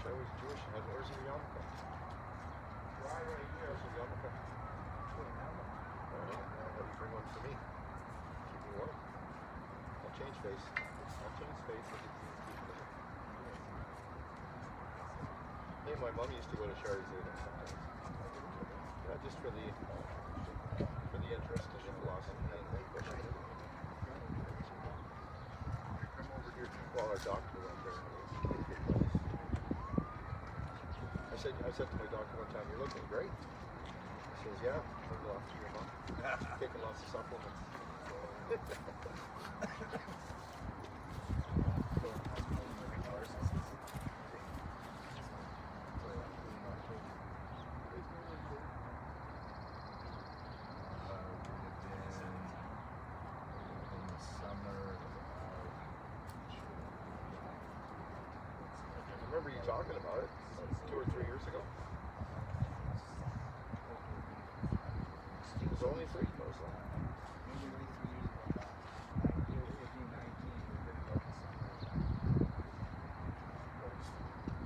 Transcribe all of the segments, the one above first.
I was Jewish. Where's your yarmulke? Right here. Where's your yarmulke? Bring one for me. Keep me warm. I'll change face. Hey, my mom used to go to Shaarey sometimes. Yeah, just for the interest in the philosophy and the question. Come over here. Well, our doctor went there. I said to my doctor one time, "You're looking great." He says, "Yeah, I'm off to your mom. Taking lots of supplements." I remember you talking about it 2 or 3 years ago. It was only 3 years ago.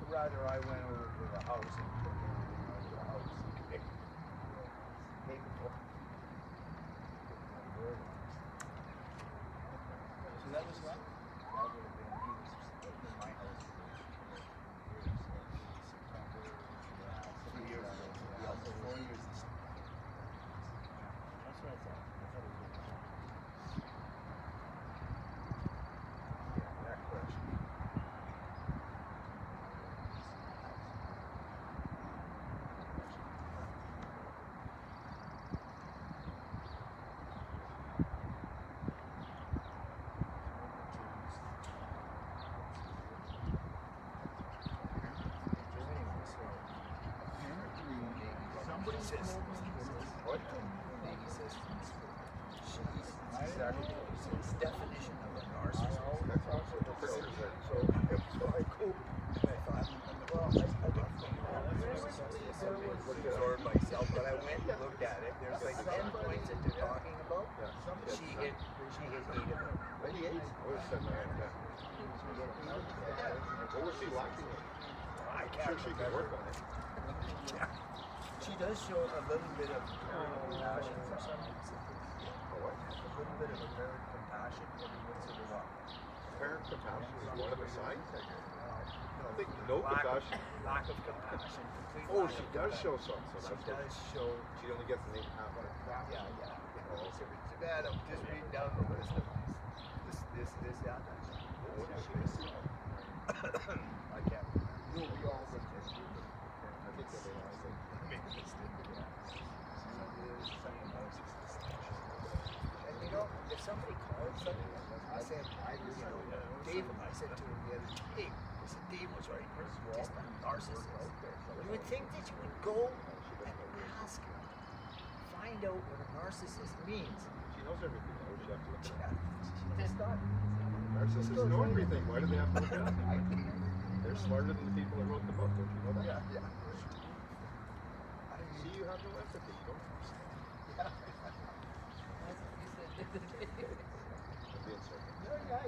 Rather, I went over to the house and took everything out of the house. So that was what? That would have been, he was in my house for 2 years ago. Yeah, so 4 years. That's what I thought. I thought it was good. Yeah, that question. Somebody says, what? Maybe says, she's definition of a narcissist. So I go, and I thought, well, I absorbed myself, but I went and looked at it. There's like 10 points that they're talking about. She hit 8 of them. Maybe 8? What was she lacking in? I I'm can't sure she could work on it. Yeah. She does show a little bit of compassion for some reason. What? A little bit of apparent compassion every once in a while. Apparent compassion is one of the signs? I think no compassion. Lack of compassion. Oh, she does show some. So She does show. She only gets an 8.5 on it. Yeah. Oh, so too bad. I'm just reading down the list of this, that. What is she missing? I can't. No, we all look at it. I think that they are. And you know, if somebody called something, I said, Dave, I said to him the other day, I said, Dave was right, you're just a narcissist. You would think that you would go and ask him, find out what a narcissist means. She knows everything. Why would she have to look at it? It's not. Narcissists know everything. Why do they have to look at it? They're smarter than the people that wrote the book. Don't you know that? Yeah. See, you have no empathy. You don't understand.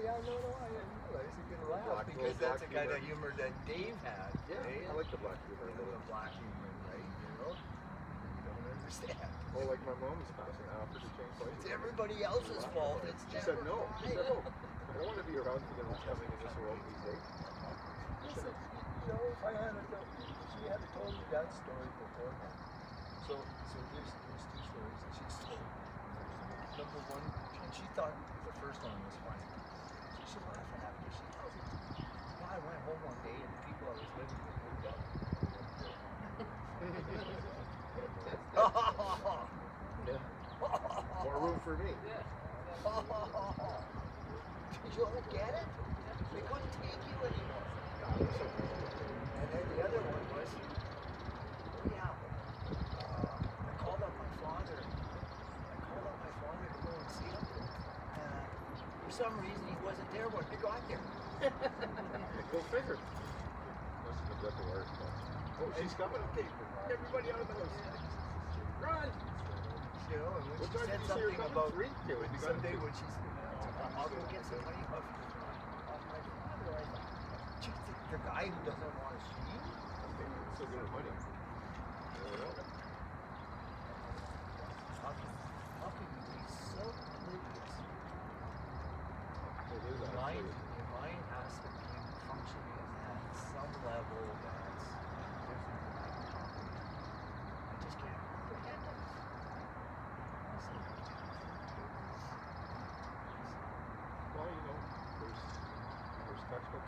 Yeah, no, I realize you can laugh because that's the kind of humor that Dave had. Yeah, I like the black humor. A little black humor, right? You know? You don't understand. Oh, like my mom was passing after she changed places. It's everybody else's fault. She said no. She said no. I don't want to be around for what's coming in this world these days. So if I had she had told me that story beforehand. So there's 2 stories that she's told. Number 1, and she thought the first one was funny. So she's laughing at me. She tells me, I went home one day and the people I was living with moved out. More room for me. Did you all get it? They couldn't take you anymore. And then the other one was, I called up my father. To go and see him. For some reason, he wasn't there when I got there. Go figure. Must have been got the worst. Oh, she's coming. Okay, everybody out of the house. Run! You know, and when she said something about someday when she's, I'll go get some money off my father. I thought, the guy who doesn't want to see you?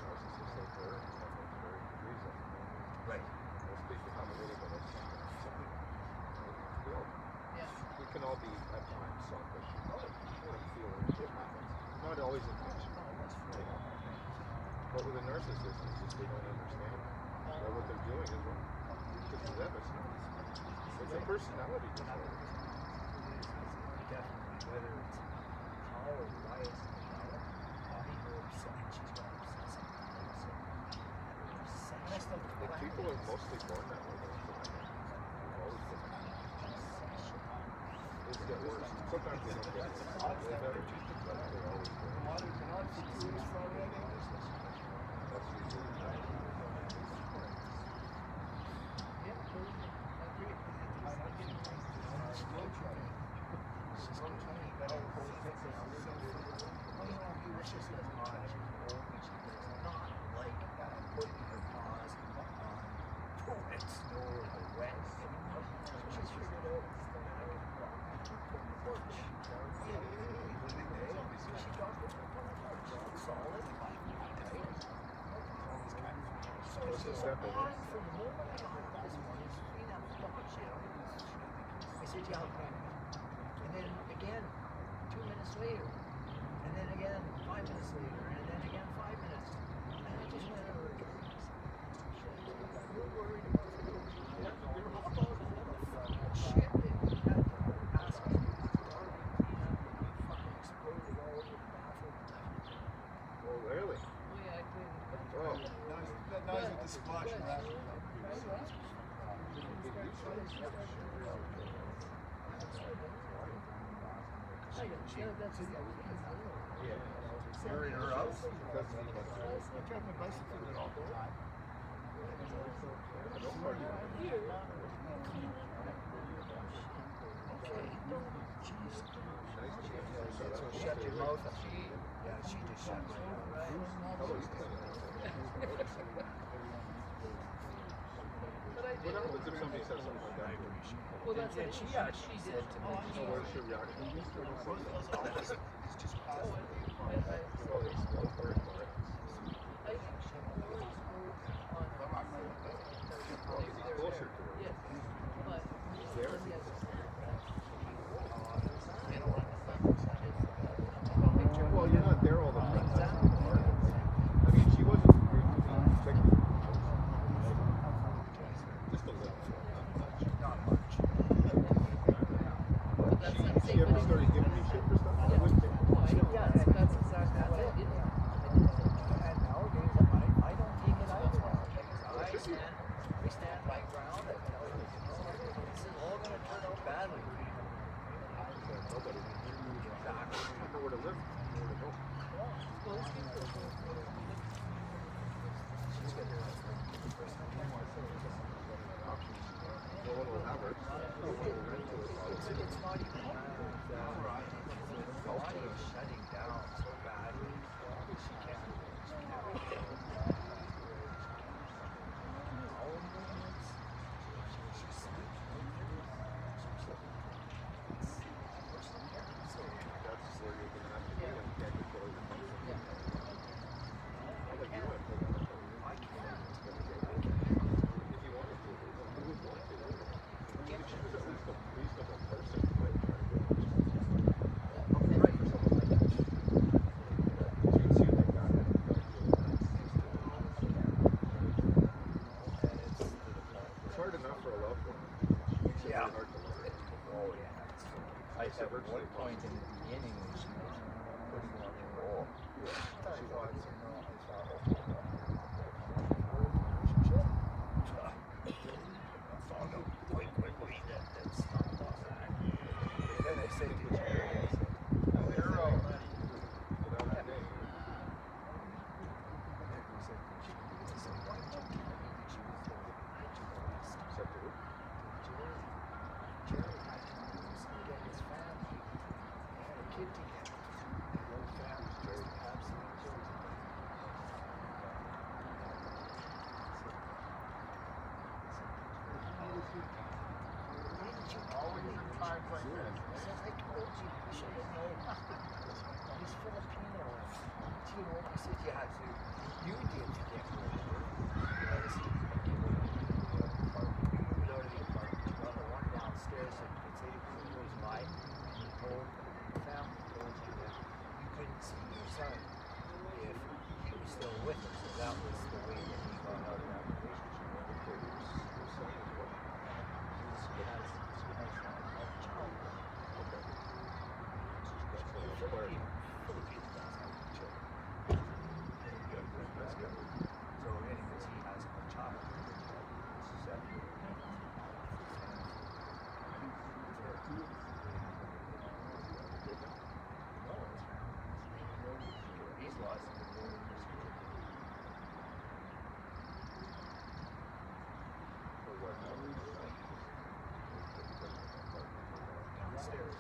narcissists like her and very good reason. Right. We'll speak to them a little bit of something. We can all be at times selfish and feel it happens. Not always intentional. But with a narcissist, it's just they don't understand that what they're doing is wrong. Because to them, it's a personality disorder. Definitely, whether it's how or why it's developed, people are upset, and she's got obsessive compulsive. But people are mostly born that way. Always been that way. It's get worse. Sometimes they don't get it. Way better. But they always do. That's usually and then again 2 minutes later, and then again 5 minutes later, and then again 5 minutes, and I just went over to her. We're worried about it. Shit, they had to ask me to fucking exploded all over the bathroom. Oh, really? Oh. Now he's with the splash around. You're in her house? That's I drive my bicycle there all the time. I don't party. So shut your mouth. She just shut my mouth. What happens if somebody says something like that? Well, that's what she actually said to me. So what is your reaction? It's just passive. Well, it's very quiet. Well, he's closer to her. He's there. Well, you're not there all the time. I mean, she wasn't expecting just a little. Not much. She ever started giving me shit for stuff? I wouldn't think. That's exactly what I did. And nowadays, I don't take it either. I stand my ground. I tell you, this is all going to turn out badly. Nobody. I know where to live. I know where to go. Options. No one will have her. No one will rent to her. It's not even that. The body is shutting down so badly. She can't. Bowel movements. She's sleeping. That's where you're going to have to be when you can't control your emotions. I'll let you in for that. I can't. If you wanted to, who would want to? If she was at least a reasonable person, you might try to do it. Okay, right for someone like that. Treats you like that. It's hard enough for a loved one. It's very Yeah. hard to love. Oh, yeah. I at one point in the beginning when she was putting on the roll, She wants. Found out quite quickly that that's not that. Then I said to Jerry, I said, Without her name. Except for Always in times like this. He says, I told you, you should have known. He's Filipino. You know, I said, yeah, so you did to get rid of her. You moved out of the apartment, you got the one downstairs, so you could say if he goes by, and you told the family, told you that you couldn't see your son if he was still with her. So that was the way that he got out of that relationship. Your son is what? He has a child. Filipino. Philippines does have children. That's good. So anyways, he has a child. He's lost. Downstairs.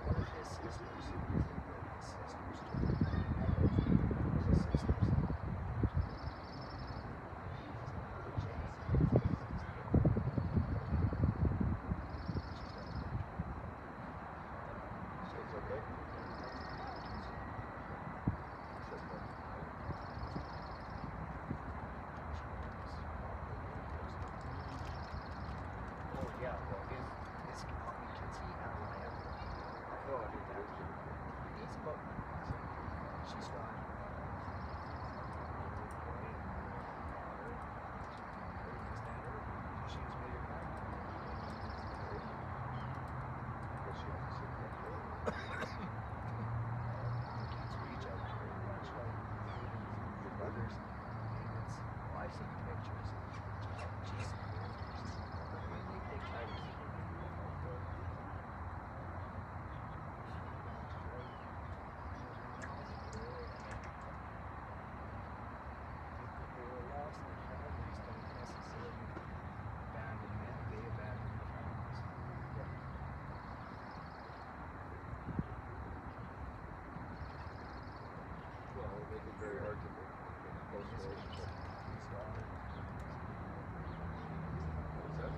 One of his sisters. Yeah, well, his how many kids he had? He's about, she's gone. She's made her back. Kids reach out to her much like your brothers. And it's, well, I've seen pictures. She's, I mean, they try to keep her. Very hard to make a close relationship. What's that?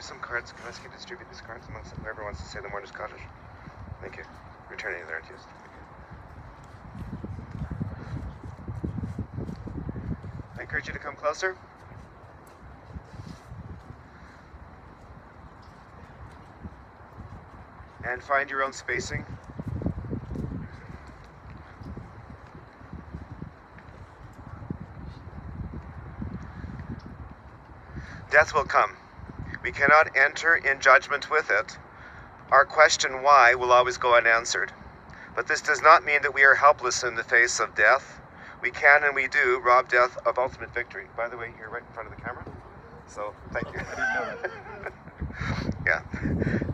some cards. Can I ask you to distribute these cards amongst whoever wants to say the Mourner's Cottage? Thank you. Returning there, yes. I encourage you to come closer. And find your own spacing. Death will come. We cannot enter in judgment with it. Our question why will always go unanswered. But this does not mean that we are helpless in the face of death. We can and we do rob death of ultimate victory. By the way, you're right in front of the camera. So, thank you. Yeah.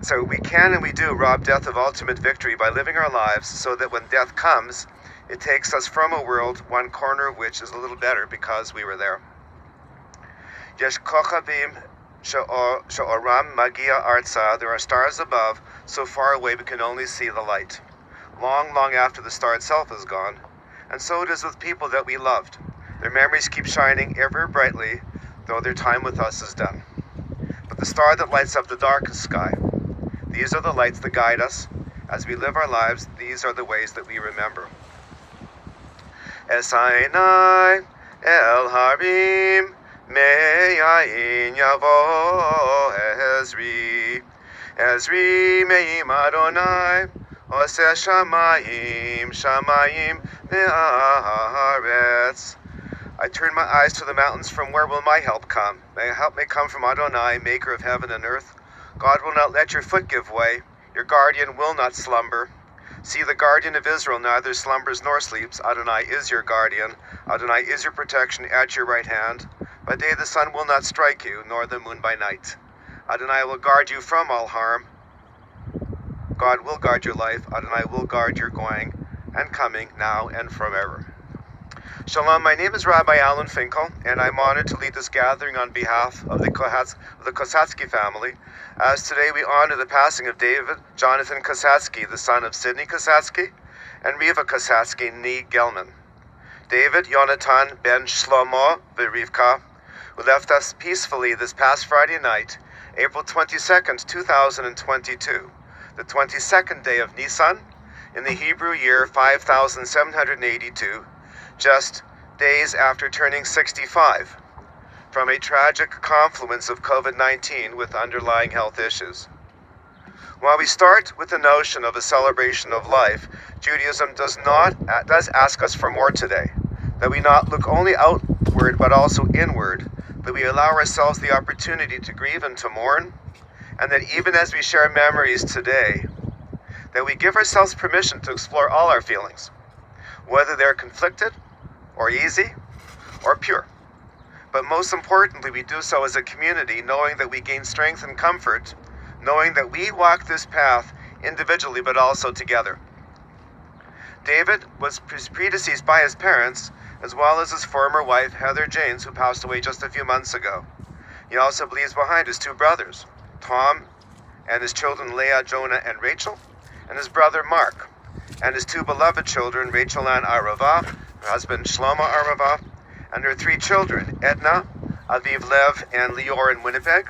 So we can and we do rob death of ultimate victory by living our lives so that when death comes, it takes us from a world, one corner of which is a little better because we were there. Yesh kochavim she'oram magia arza. There are stars above, so far away we can only see the light. Long, long after the star itself is gone. And so it is with people that we loved. Their memories keep shining ever brightly, though their time with us is done. But the star that lights up the darkest sky, these are the lights that guide us. As we live our lives, these are the ways that we remember. Esainai el harim me'ayin yavo Ezri. Ezri me'im Adonai Oseh shamayim shamayim me'aretz. I turn my eyes to the mountains, from where will my help come? My help may come from Adonai, maker of heaven and earth. God will not let your foot give way. Your guardian will not slumber. See, the guardian of Israel neither slumbers nor sleeps. Adonai is your guardian. Adonai is your protection at your right hand. By day the sun will not strike you, nor the moon by night. Adonai will guard you from all harm. God will guard your life. Adonai will guard your going and coming, now and forever. Shalom, my name is Rabbi Alan Finkel, and I'm honored to lead this gathering on behalf of the Kosatsky family, as today we honor the passing of David Jonathan Kosatsky, the son of Sidney Kosatsky, and Reva Kosatsky, née Gelman. David Yonatan ben Shlomo V'Rivka, who left us peacefully this past Friday night, April 22nd, 2022, the 22nd day of Nisan, in the Hebrew year 5782, just days after turning 65, from a tragic confluence of COVID-19 with underlying health issues. While we start with the notion of a celebration of life, Judaism does ask us for more today, that we not look only outward but also inward, that we allow ourselves the opportunity to grieve and to mourn, and that even as we share memories today, that we give ourselves permission to explore all our feelings, whether they're conflicted, or easy, or pure. But most importantly, we do so as a community, knowing that we gain strength and comfort, knowing that we walk this path individually but also together. David was predeceased by his parents, as well as his former wife, Heather Janes, who passed away just a few months ago. He also leaves behind his two brothers, Tom, and his children Leah, Jonah, and Rachel, and his brother Mark, and his two beloved children, Rachel and Rabah, her husband Shlomo Rabah, and her three children, Edna, Aviv Lev, and Lior in Winnipeg,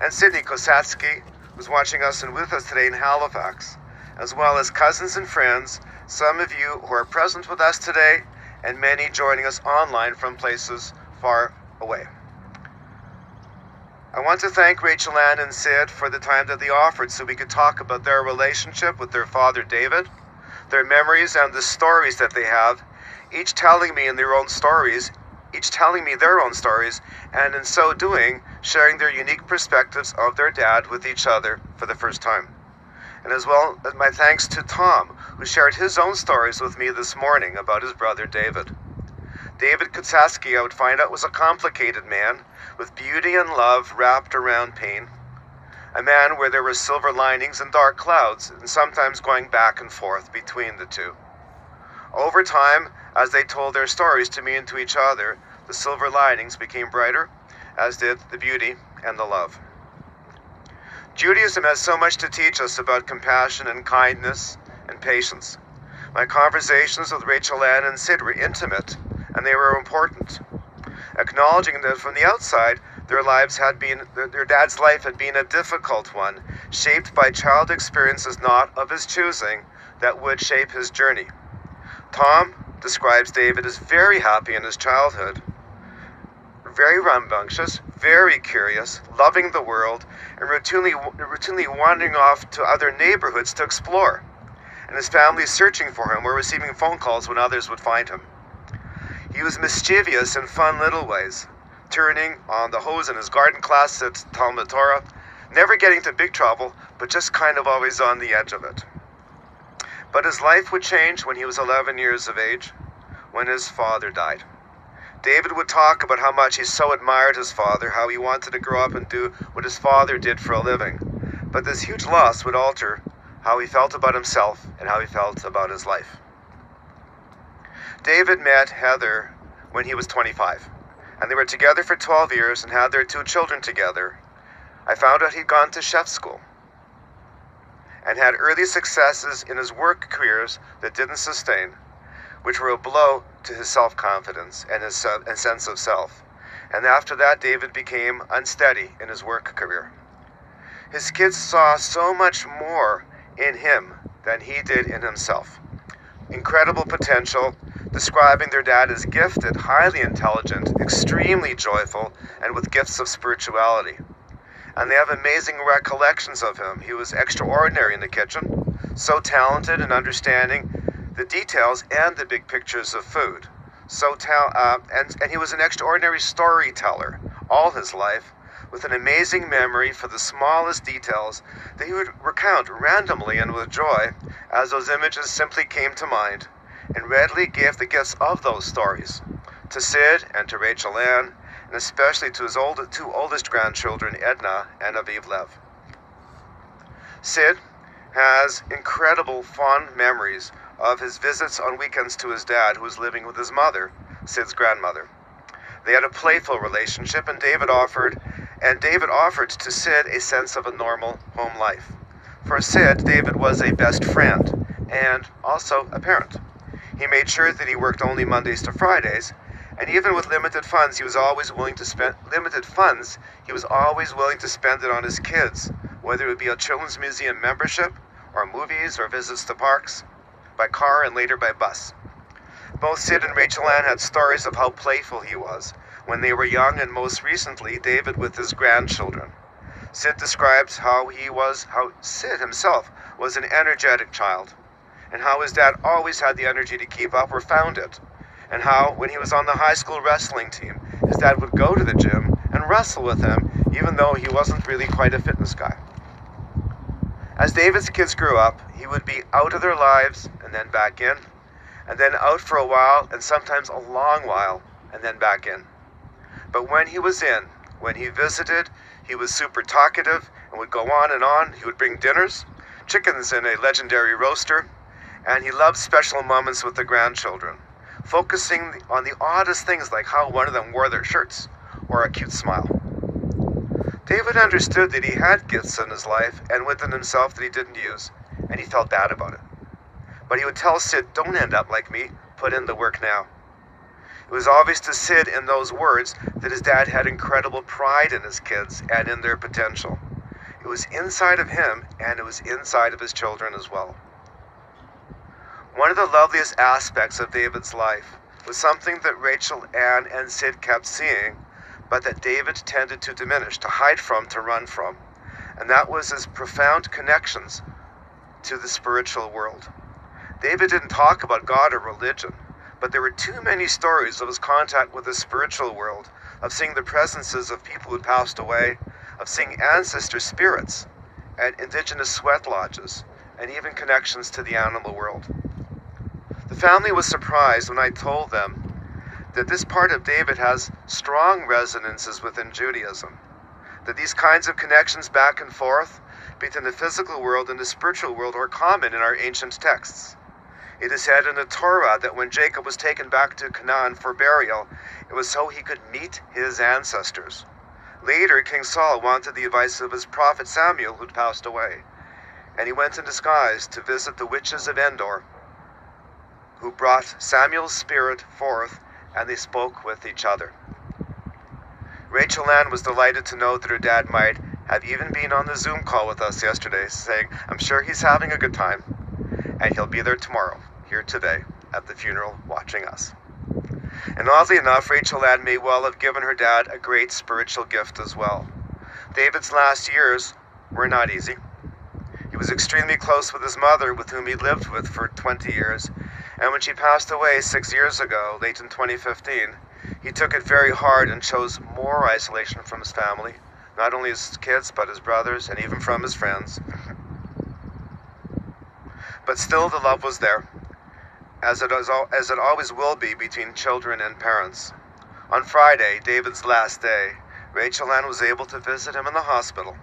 and Sidney Kosatsky, who's watching us and with us today in Halifax, as well as cousins and friends, some of you who are present with us today, and many joining us online from places far away. I want to thank Rachel Ann and Sid for the time that they offered so we could talk about their relationship with their father David, their memories and the stories that they have, each telling me their own stories, and in so doing, sharing their unique perspectives of their dad with each other for the first time. And as well as my thanks to Tom, who shared his own stories with me this morning about his brother David. David Kosatsky, I would find out, was a complicated man with beauty and love wrapped around pain. A man where there were silver linings and dark clouds, and sometimes going back and forth between the two. Over time, as they told their stories to me and to each other, the silver linings became brighter, as did the beauty and the love. Judaism has so much to teach us about compassion and kindness and patience. My conversations with Rachel Ann and Sid were intimate, and they were important. Acknowledging that from the outside, Their dad's life had been a difficult one, shaped by child experiences not of his choosing that would shape his journey. Tom describes David as very happy in his childhood, very rambunctious, very curious, loving the world, and routinely wandering off to other neighborhoods to explore. And his family searching for him or receiving phone calls when others would find him. He was mischievous in fun little ways, turning on the hose in his garden class at Talmud Torah, never getting into big trouble, but just kind of always on the edge of it. But his life would change when he was 11 years of age, when his father died. David would talk about how much he so admired his father, how he wanted to grow up and do what his father did for a living. But this huge loss would alter how he felt about himself and how he felt about his life. David met Heather when he was 25, and they were together for 12 years and had their 2 children together. I found out he'd gone to chef school and had early successes in his work careers that didn't sustain, which were a blow to his self-confidence and his sense of self. And after that, David became unsteady in his work career. His kids saw so much more in him than he did in himself. Incredible potential, describing their dad as gifted, highly intelligent, extremely joyful, and with gifts of spirituality. And they have amazing recollections of him. He was extraordinary in the kitchen, so talented in understanding the details and the big pictures of food. And he was an extraordinary storyteller all his life, with an amazing memory for the smallest details that he would recount randomly and with joy as those images simply came to mind, and readily gave the gifts of those stories to Sid and to Rachel Ann, and especially to his 2 oldest grandchildren, Edna and Aviv Lev. Sid has incredible fond memories of his visits on weekends to his dad, who was living with his mother, Sid's grandmother. They had a playful relationship, and David offered to Sid a sense of a normal home life. For Sid, David was a best friend and also a parent. He made sure that he worked only Mondays to Fridays, and even with limited funds, he was always willing to spend it on his kids, whether it would be a children's museum membership, or movies, or visits to parks, by car and later by bus. Both Sid and Rachel Ann had stories of how playful he was when they were young, and most recently, David with his grandchildren. Sid describes how Sid himself was an energetic child, and how his dad always had the energy to keep up or found it, and how, when he was on the high school wrestling team, his dad would go to the gym and wrestle with him, even though he wasn't really quite a fitness guy. As David's kids grew up, he would be out of their lives and then back in, and then out for a while, and sometimes a long while, and then back in. But when he was in, when he visited, he was super talkative and would go on and on. He would bring dinners, chickens in a legendary roaster, and he loved special moments with the grandchildren, focusing on the oddest things like how one of them wore their shirts or a cute smile. David understood that he had gifts in his life and within himself that he didn't use, and he felt bad about it. But he would tell Sid, "Don't end up like me, put in the work now." It was obvious to Sid in those words that his dad had incredible pride in his kids and in their potential. It was inside of him, and it was inside of his children as well. One of the loveliest aspects of David's life was something that Rachel Ann and Sid kept seeing, but that David tended to diminish, to hide from, to run from. And that was his profound connections to the spiritual world. David didn't talk about God or religion, but there were too many stories of his contact with the spiritual world, of seeing the presences of people who had passed away, of seeing ancestor spirits at indigenous sweat lodges, and even connections to the animal world. The family was surprised when I told them that this part of David has strong resonances within Judaism, that these kinds of connections back and forth between the physical world and the spiritual world are common in our ancient texts. It is said in the Torah that when Jacob was taken back to Canaan for burial, it was so he could meet his ancestors. Later, King Saul wanted the advice of his prophet Samuel, who'd passed away, and he went in disguise to visit the witches of Endor, who brought Samuel's spirit forth, and they spoke with each other. Rachel Ann was delighted to know that her dad might have even been on the Zoom call with us yesterday, saying, "I'm sure he's having a good time, and he'll be there tomorrow, here today, at the funeral, watching us." And oddly enough, Rachel Ann may well have given her dad a great spiritual gift as well. David's last years were not easy. He was extremely close with his mother, with whom he lived with for 20 years, and when she passed away 6 years ago, late in 2015, he took it very hard and chose more isolation from his family, not only his kids, but his brothers, and even from his friends. But still, the love was there, as it always will be between children and parents. On Friday, David's last day, Rachel Ann was able to visit him in the hospital,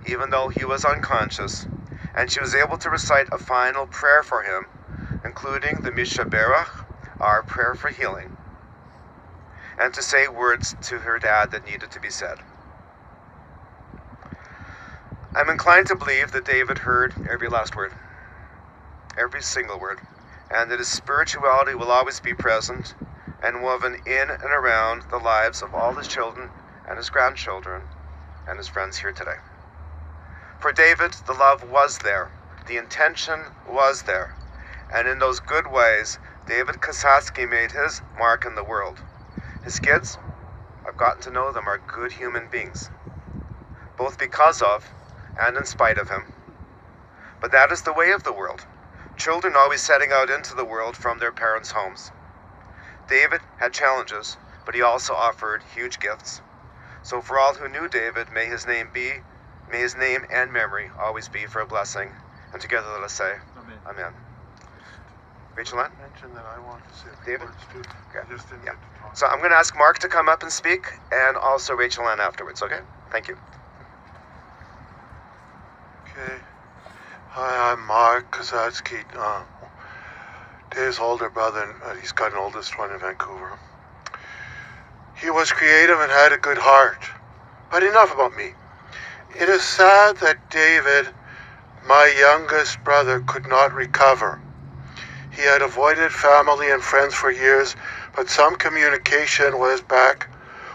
even though he was unconscious, and she was able to recite a final prayer for him, including the Mishaberach, our prayer for healing, and to say words to her dad that needed to be said. I'm inclined to believe that David heard every last word, every single word, and that his spirituality will always be present and woven in and around the lives of all his children and his grandchildren and his friends here today. For David, the love was there, the intention was there, and in those good ways, David Kosatsky made his mark in the world. His kids, I've gotten to know them, are good human beings, both because of and in spite of him. But that is the way of the world. Children always setting out into the world from their parents' homes. David had challenges, but he also offered huge gifts. So for all who knew David, may his name and memory always be for a blessing. And together let us say, Amen. Amen. Rachel Ann? Mention that I want to say a few David? words too. Okay. I just didn't Yeah. get to talk. So I'm going to ask Mark to come up and speak, and also Rachel Ann afterwards, okay? Thank you. Okay. Hi, I'm Mark Kosatsky, Dave's older brother, and he's got an oldest one in Vancouver. He was creative and had a good heart. But enough about me. It is sad that David, my youngest brother, could not recover. He had avoided family and friends for years, but some communication was back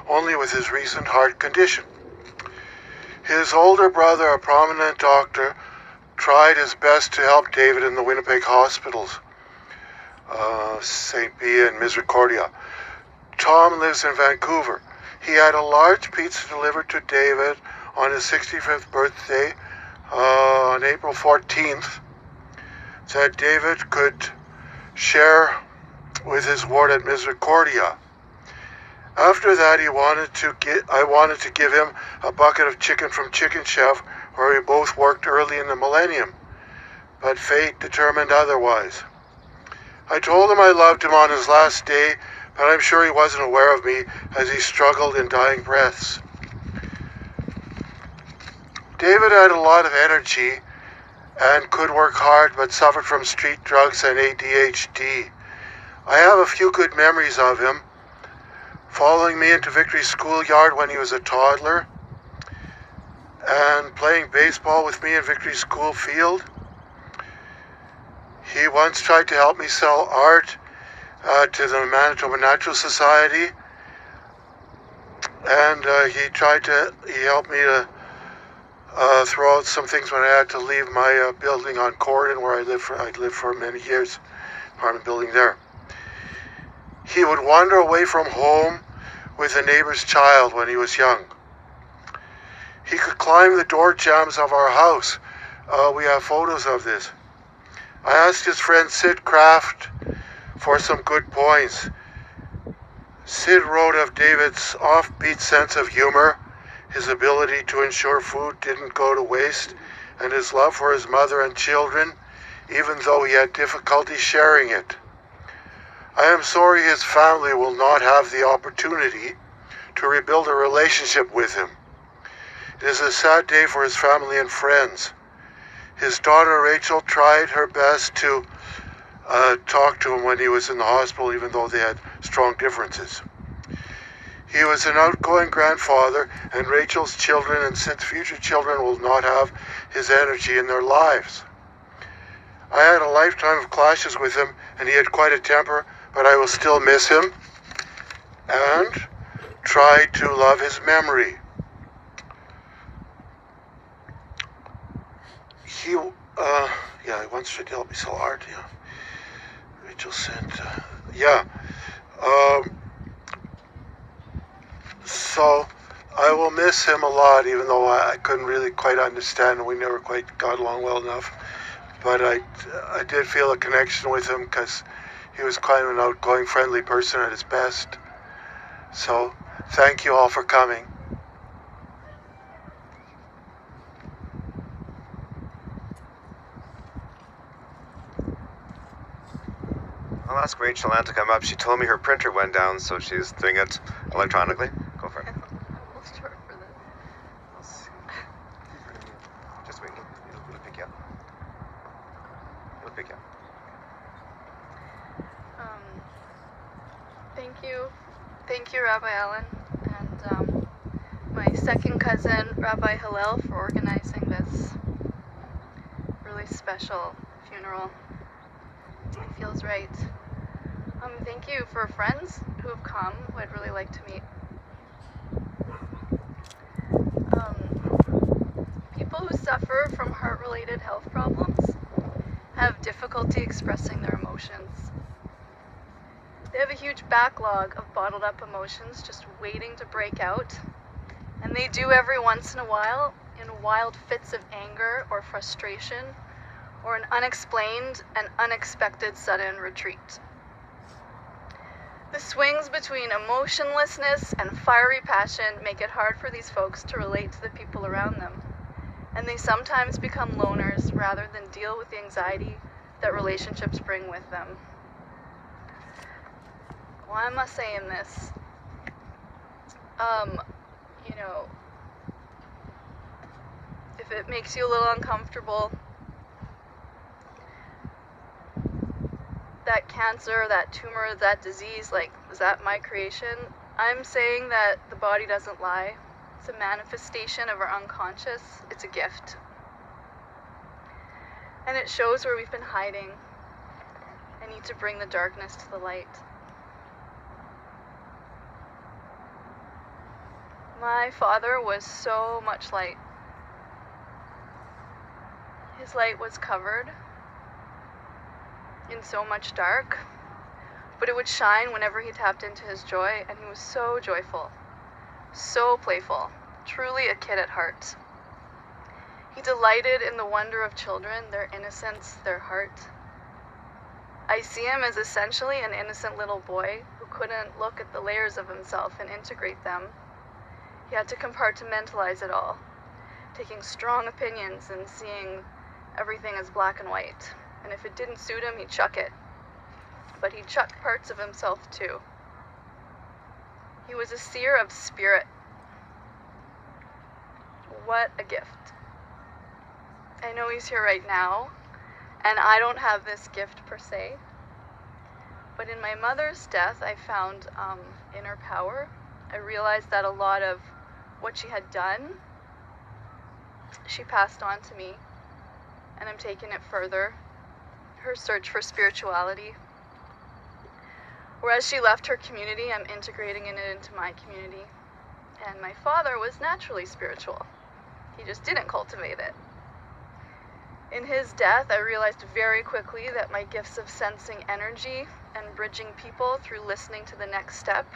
only with his recent heart condition. His older brother, a prominent doctor, tried his best to help David in the Winnipeg hospitals, St. B and Misericordia. Tom lives in Vancouver. He had a large pizza delivered to David on his 65th birthday on April 14th that David could share with his ward at Misericordia. After that, I wanted to give him a bucket of chicken from Chicken Chef, where we both worked early in the millennium, but fate determined otherwise. I told him I loved him on his last day, but I'm sure he wasn't aware of me as he struggled in dying breaths. David had a lot of energy and could work hard, but suffered from street drugs and ADHD. I have a few good memories of him, following me into Victory Schoolyard when he was a toddler, and playing baseball with me in Victory School Field. He once tried to help me sell art to the Manitoba Natural Society, and he helped me to throw out some things when I had to leave my building on Corydon, where I'd lived for many years, apartment building there. He would wander away from home with a neighbor's child when he was young. He could climb the door jambs of our house. We have photos of this. I asked his friend Sid Kraft for some good points. Sid wrote of David's offbeat sense of humor, his ability to ensure food didn't go to waste, and his love for his mother and children, even though he had difficulty sharing it. I am sorry his family will not have the opportunity to rebuild a relationship with him. It is a sad day for his family and friends. His daughter Rachel tried her best to talk to him when he was in the hospital, even though they had strong differences. He was an outgoing grandfather, and Rachel's children and Sid's future children will not have his energy in their lives. I had a lifetime of clashes with him, and he had quite a temper, but I will still miss him. And try to love his memory. He wants to help me sell art. Yeah, Rachel sent. So I will miss him a lot, even though I couldn't really quite understand, and we never quite got along well enough. But I did feel a connection with him because he was kind of an outgoing, friendly person at his best. So thank you all for coming. I'll ask Rachel Ann to come up. She told me her printer went down, so she's doing it electronically. Go for it. We'll start for this. We'll see. Just wait. It'll pick you up. It'll pick you up. Thank you, Rabbi Allen, and my second cousin, Rabbi Hillel, for organizing this really special funeral. It feels right. Thank you for friends who have come, who I'd really like to meet. People who suffer from heart-related health problems have difficulty expressing their emotions. They have a huge backlog of bottled up emotions just waiting to break out, and they do every once in a while in wild fits of anger or frustration, or an unexplained and unexpected sudden retreat. The swings between emotionlessness and fiery passion make it hard for these folks to relate to the people around them, and they sometimes become loners rather than deal with the anxiety that relationships bring with them. Why am I saying this? If it makes you a little uncomfortable, that cancer, that tumor, that disease, was that my creation? I'm saying that the body doesn't lie. It's a manifestation of our unconscious. It's a gift. And it shows where we've been hiding. I need to bring the darkness to the light. My father was so much light. His light was covered in so much dark, but it would shine whenever he tapped into his joy, and he was so joyful, so playful, truly a kid at heart. He delighted in the wonder of children, their innocence, their heart. I see him as essentially an innocent little boy who couldn't look at the layers of himself and integrate them. He had to compartmentalize it all, taking strong opinions and seeing everything as black and white. And if it didn't suit him, he'd chuck it. But he'd chuck parts of himself too. He was a seer of spirit. What a gift. I know he's here right now, and I don't have this gift per se. But in my mother's death, I found inner power. I realized that a lot of what she had done, she passed on to me, and I'm taking it further. Her search for spirituality. Whereas she left her community, I'm integrating it into my community. And my father was naturally spiritual. He just didn't cultivate it. In his death, I realized very quickly that my gifts of sensing energy and bridging people through listening to the next step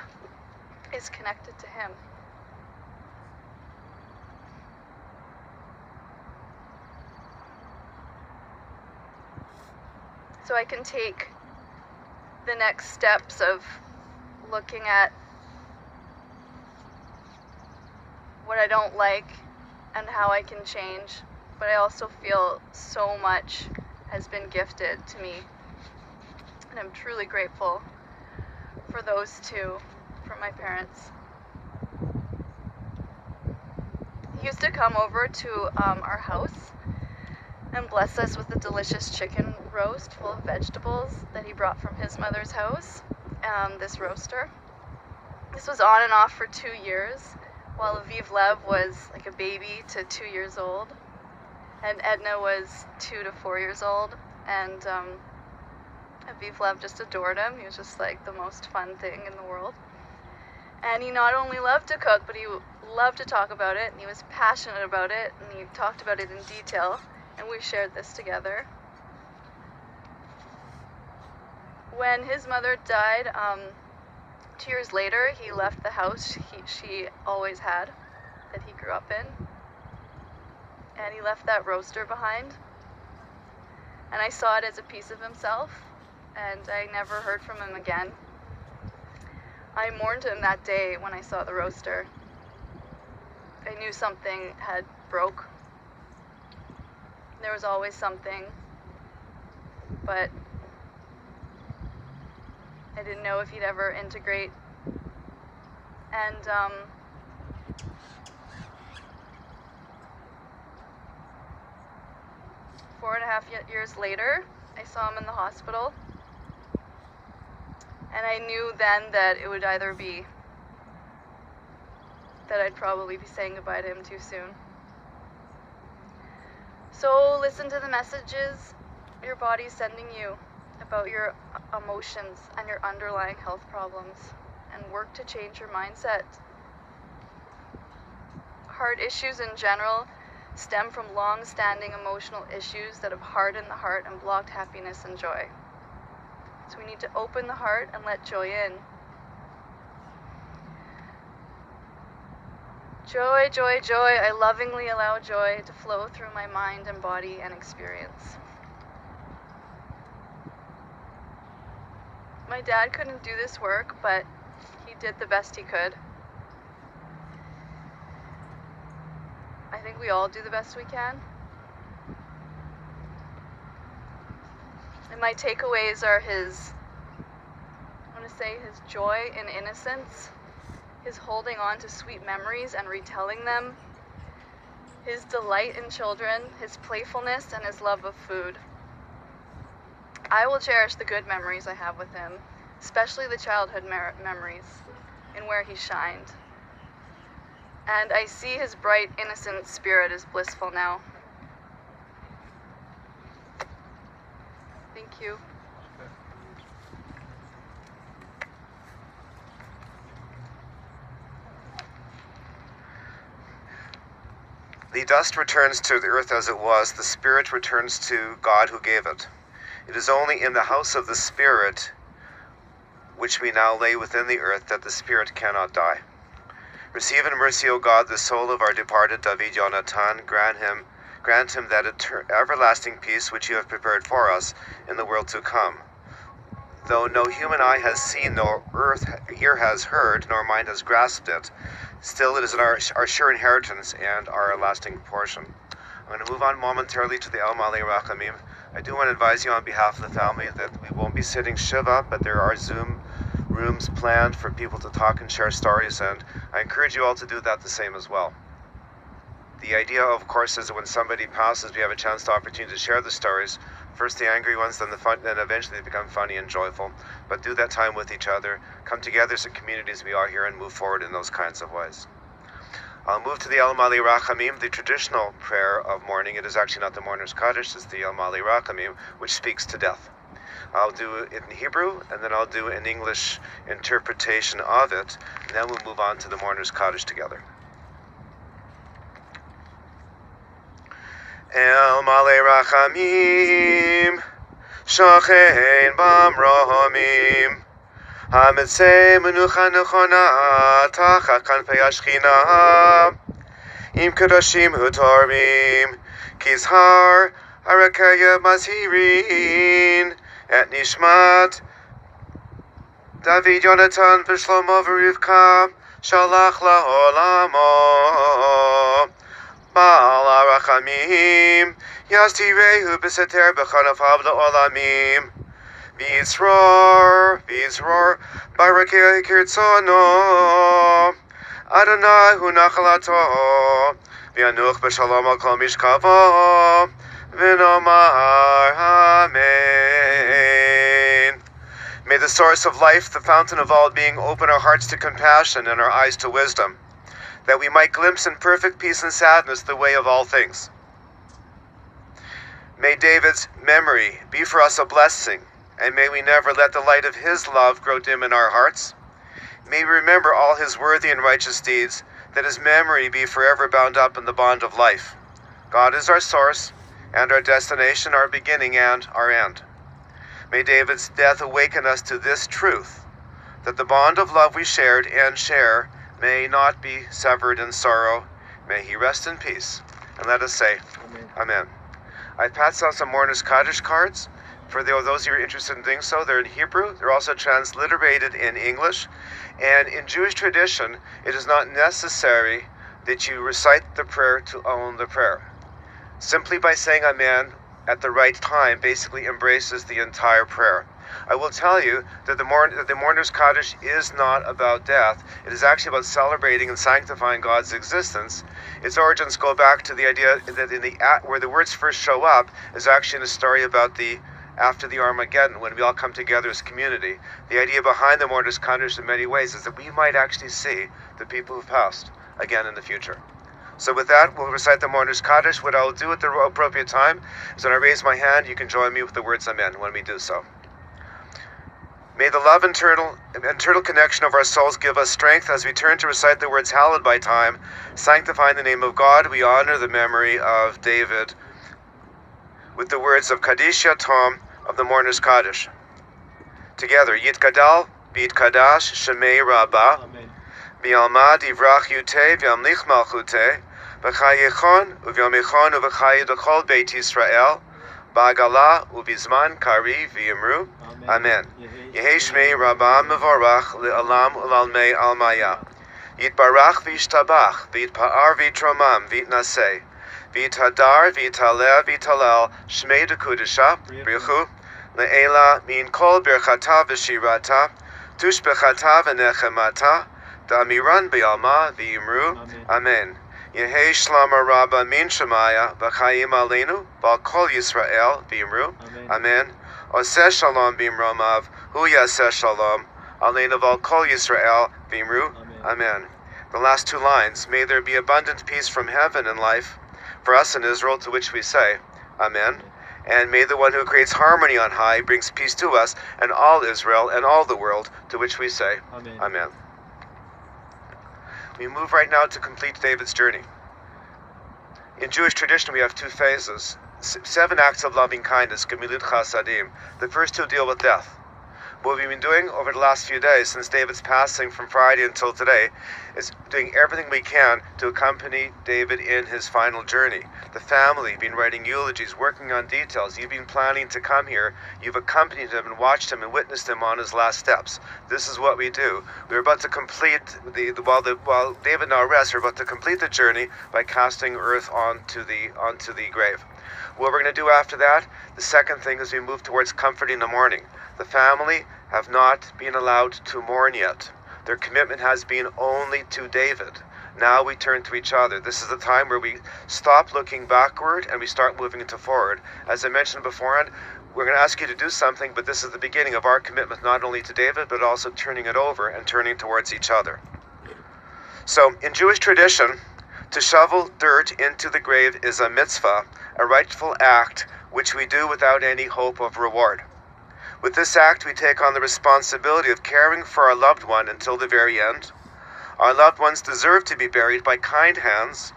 is connected to him. So I can take the next steps of looking at what I don't like and how I can change, but I also feel so much has been gifted to me, and I'm truly grateful for those two, for my parents. He used to come over to our house and bless us with a delicious chicken roast full of vegetables that he brought from his mother's house, this roaster. This was on and off for 2 years, while Aviv Lev was like a baby to 2 years old, and Edna was 2 to 4 years old, and Aviv Lev just adored him. He was just like the most fun thing in the world. And he not only loved to cook, but he loved to talk about it, and he was passionate about it, and he talked about it in detail, and we shared this together. When his mother died, 2 years later, he left the house she always had, that he grew up in, and he left that roaster behind. And I saw it as a piece of himself, and I never heard from him again. I mourned him that day when I saw the roaster. I knew something had broke. There was always something, but I didn't know if he'd ever integrate. And 4.5 years later, I saw him in the hospital. And I knew then that it would either be that I'd probably be saying goodbye to him too soon. So listen to the messages your body's sending you about your emotions and your underlying health problems, and work to change your mindset. Heart issues in general stem from long-standing emotional issues that have hardened the heart and blocked happiness and joy. So we need to open the heart and let joy in. Joy, joy, joy. I lovingly allow joy to flow through my mind and body and experience. My dad couldn't do this work, but he did the best he could. I think we all do the best we can. And my takeaways are his joy in innocence, his holding on to sweet memories and retelling them, his delight in children, his playfulness, and his love of food. I will cherish the good memories I have with him, especially the childhood memories and where he shined. And I see his bright, innocent spirit is blissful now. Thank you. The dust returns to the earth as it was, the spirit returns to God who gave it. It is only in the house of the spirit, which we now lay within the earth, that the spirit cannot die. Receive in mercy, O God, the soul of our departed David Yonatan. Grant him that everlasting peace which you have prepared for us in the world to come. Though no human eye has seen, nor ear has heard, nor mind has grasped it, still it is our sure inheritance and our lasting portion. I'm going to move on momentarily to the El Malei Rahamim. I do want to advise you on behalf of the family that we won't be sitting Shiva, but there are Zoom rooms planned for people to talk and share stories, and I encourage you all to do that the same as well. The idea, of course, is that when somebody passes, we have a chance to opportunity to share the stories. First the angry ones, then the fun, then eventually they become funny and joyful. But do that time with each other. Come together as a community as we are here and move forward in those kinds of ways. I'll move to the El Malei Rahamim, the traditional prayer of mourning. It is actually not the mourner's Kaddish, it's the El Malei Rahamim, which speaks to death. I'll do it in Hebrew, and then I'll do an English interpretation of it, and then we'll move on to the mourner's Kaddish together. El Malei Rahamim, Shochein Bam Rahamim, Hamitzei Menucha Nechona, Tachat Kanpei Ashchina, Im Kedoshim Hutorim, Kizhar, Arakaya Mazhirin, Et Nishmat, David Yonatan V'Shlomo V'Rivka, Shalach La'olamo, Ba'al Arachamim, Yastirehu B'Seter B'Chanafav La'olamim, V'Yitzror, Barakei Kirtzono, Adonai Hu Nachalato, V'Yanuch B'Shalom Al Kol Mishkavo, V'Nomar Amen. May the source of life, the fountain of all being, open our hearts to compassion and our eyes to wisdom, that we might glimpse in perfect peace and sadness the way of all things. May David's memory be for us a blessing, and may we never let the light of his love grow dim in our hearts. May we remember all his worthy and righteous deeds, that his memory be forever bound up in the bond of life. God is our source, and our destination, our beginning and our end. May David's death awaken us to this truth, that the bond of love we shared and share may not be severed in sorrow. May he rest in peace. And let us say, Amen. I passed out some Mourner's Kaddish cards. For those of you who are interested in doing so, they're in Hebrew. They're also transliterated in English. And in Jewish tradition, it is not necessary that you recite the prayer to own the prayer. Simply by saying Amen at the right time basically embraces the entire prayer. I will tell you that the Mourner's Kaddish is not about death. It is actually about celebrating and sanctifying God's existence. Its origins go back to the idea that where the words first show up is actually in a story about after the Armageddon, when we all come together as community. The idea behind the Mourner's Kaddish in many ways is that we might actually see the people who've passed again in the future. So with that, we'll recite the Mourner's Kaddish. What I'll do at the appropriate time is when I raise my hand, you can join me with the words Amen when we do so. May the love and eternal connection of our souls give us strength as we turn to recite the words hallowed by time. Sanctifying the name of God, we honor the memory of David with the words of Kaddish Yatom of the Mourner's Kaddish. Together, Yitkadal, V'yitkadash, Shemei Rabah, V'yalma divrach yutei, V'yamlich malchutei, V'chayechon, U'vyamichon, U'v'chayi d'chol Beit Yisrael, Ba'agala, U'bizman kari v'yimru. Amen. Yehi Shmei Rabah Mevorach Le'alam U'lalmei Almaya. Yitbarach v'yishtabach, v'yitpa'ar v'yitromam, v'yitnaseh, v'yithadar, v'yitaleh, v'yitalel, Shmei Dekudisha, Brichu, Le'ela min kol birchata v'shirata, tushbechata v'nechemata, da'amiran b'yalma v'yimru. Amen. Yehi Shlama Rabah min Shemaya, v'chayim aleinu, ba'al kol Yisrael v'yimru. Amen. Oseh Shalom b'imromav, hu yaseh Shalom, aleinu v'al kol Yisrael v'yimru. Amen. The last two lines, may there be abundant peace from heaven and life for us in Israel, to which we say, Amen. And may the one who creates harmony on high brings peace to us and all Israel and all the world, to which we say, Amen. We move right now to complete David's journey. In Jewish tradition, we have two phases. 7 acts of loving kindness, Gemilut Chasadim. The first two deal with death. What we've been doing over the last few days, since David's passing from Friday until today, is doing everything we can to accompany David in his final journey. The family have been writing eulogies, working on details. You've been planning to come here. You've accompanied him and watched him and witnessed him on his last steps. This is what we do. We're about to complete while David now rests, we're about to complete the journey by casting earth onto the grave. What we're going to do after that, the second thing is we move towards comforting the mourning. The family have not been allowed to mourn yet. Their commitment has been only to David. Now we turn to each other. This is the time where we stop looking backward and we start moving into forward. As I mentioned beforehand, we're going to ask you to do something, but this is the beginning of our commitment not only to David, but also turning it over and turning towards each other. So, in Jewish tradition, to shovel dirt into the grave is a mitzvah, a rightful act which we do without any hope of reward. With this act, we take on the responsibility of caring for our loved one until the very end. Our loved ones deserve to be buried by kind hands,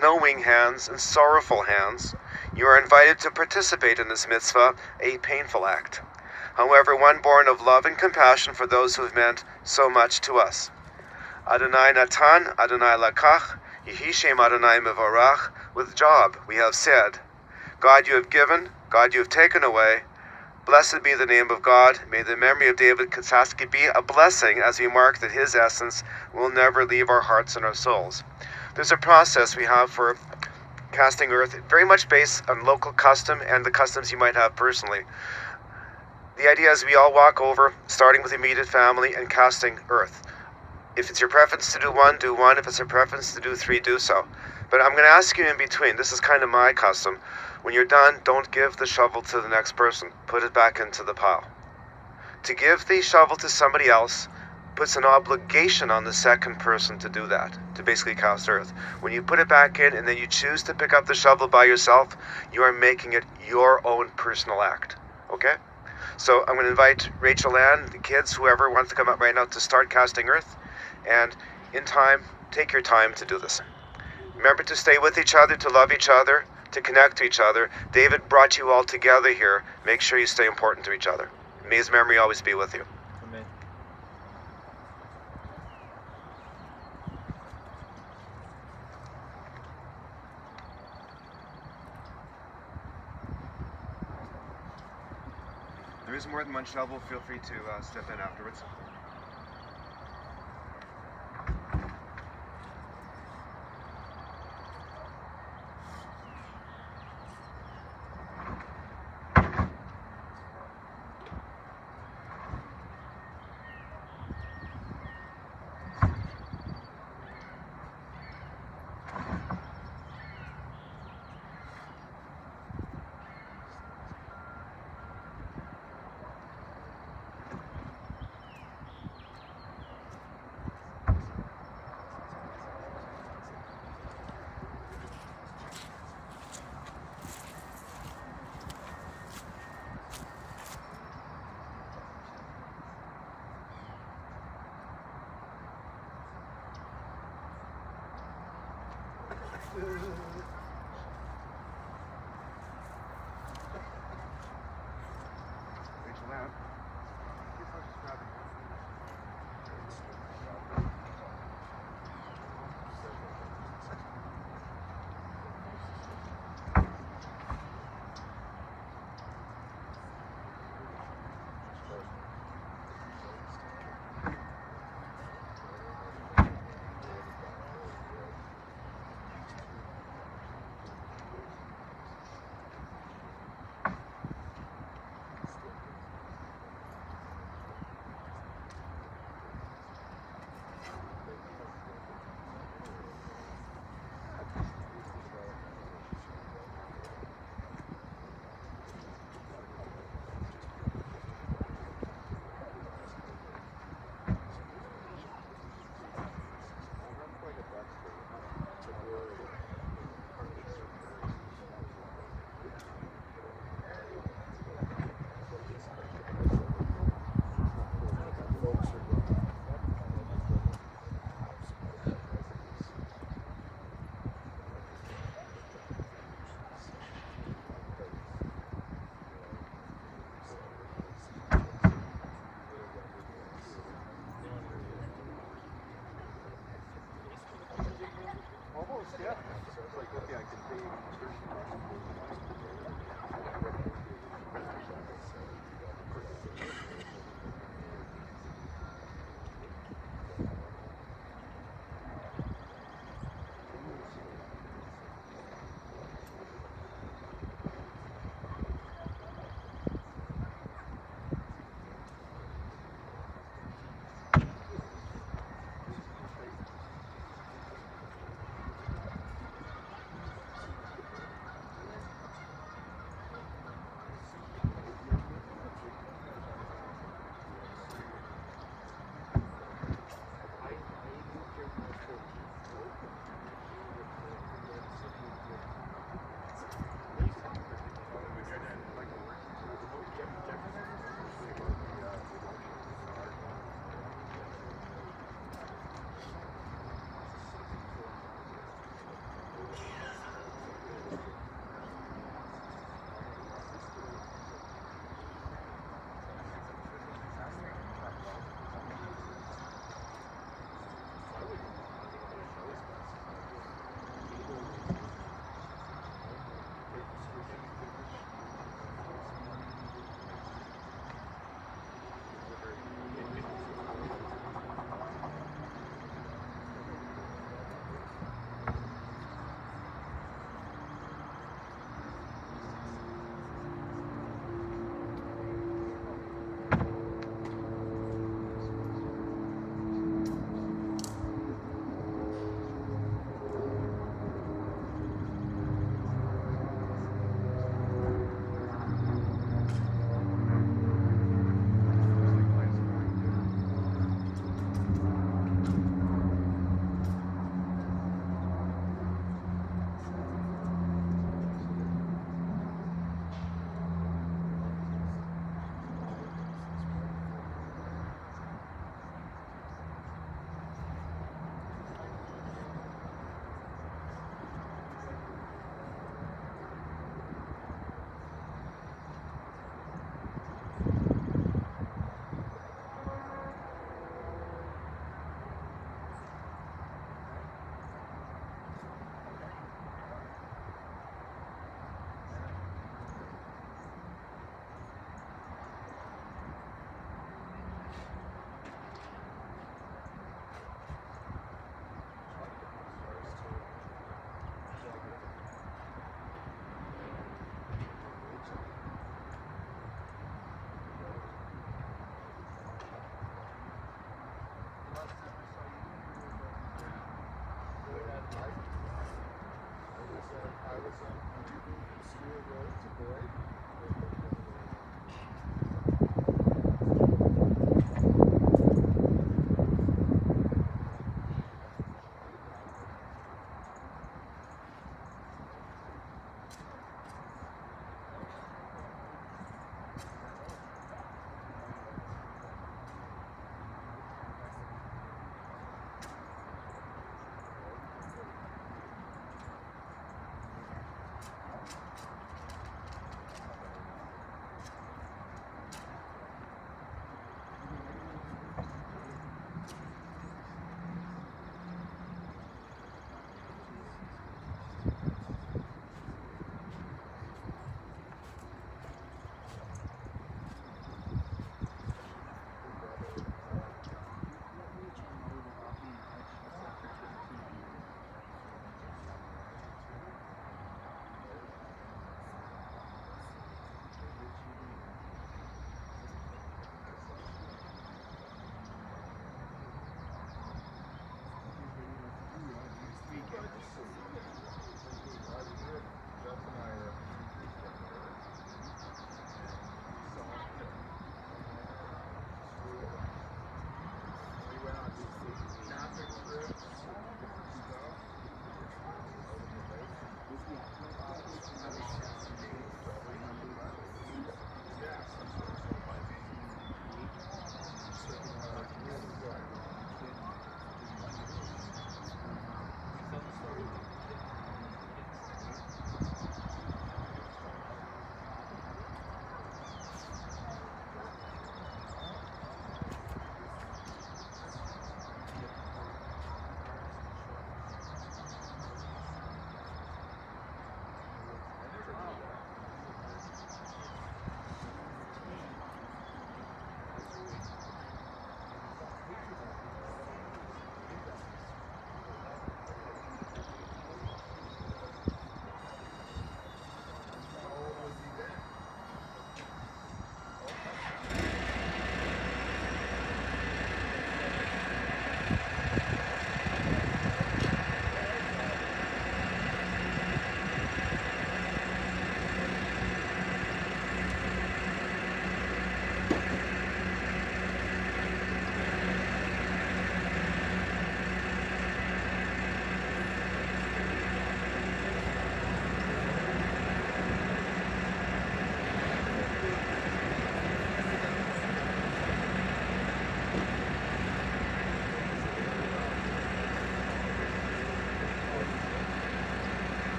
knowing hands, and sorrowful hands. You are invited to participate in this mitzvah, a painful act. However, one born of love and compassion for those who have meant so much to us. Adonai Natan, Adonai Lakach, Yehi Shem Adonai Mevorach. With Job, we have said, God you have given, God you have taken away. Blessed be the name of God. May the memory of David Kosatsky be a blessing as we mark that his essence will never leave our hearts and our souls. There's a process we have for casting earth, very much based on local custom and the customs you might have personally. The idea is we all walk over, starting with immediate family and casting earth. If it's your preference to do one, do one. If it's your preference to do 3, do so. But I'm going to ask you in between. This is kind of my custom. When you're done, don't give the shovel to the next person. Put it back into the pile. To give the shovel to somebody else puts an obligation on the second person to do that, to basically cast earth. When you put it back in and then you choose to pick up the shovel by yourself, you are making it your own personal act. Okay? So I'm going to invite Rachel Ann, the kids, whoever wants to come up right now to start casting earth. And in time, take your time to do this. Remember to stay with each other, to love each other, to connect to each other. David brought you all together here. Make sure you stay important to each other. May his memory always be with you. Amen. There is more than one shovel. Feel free to step in afterwards.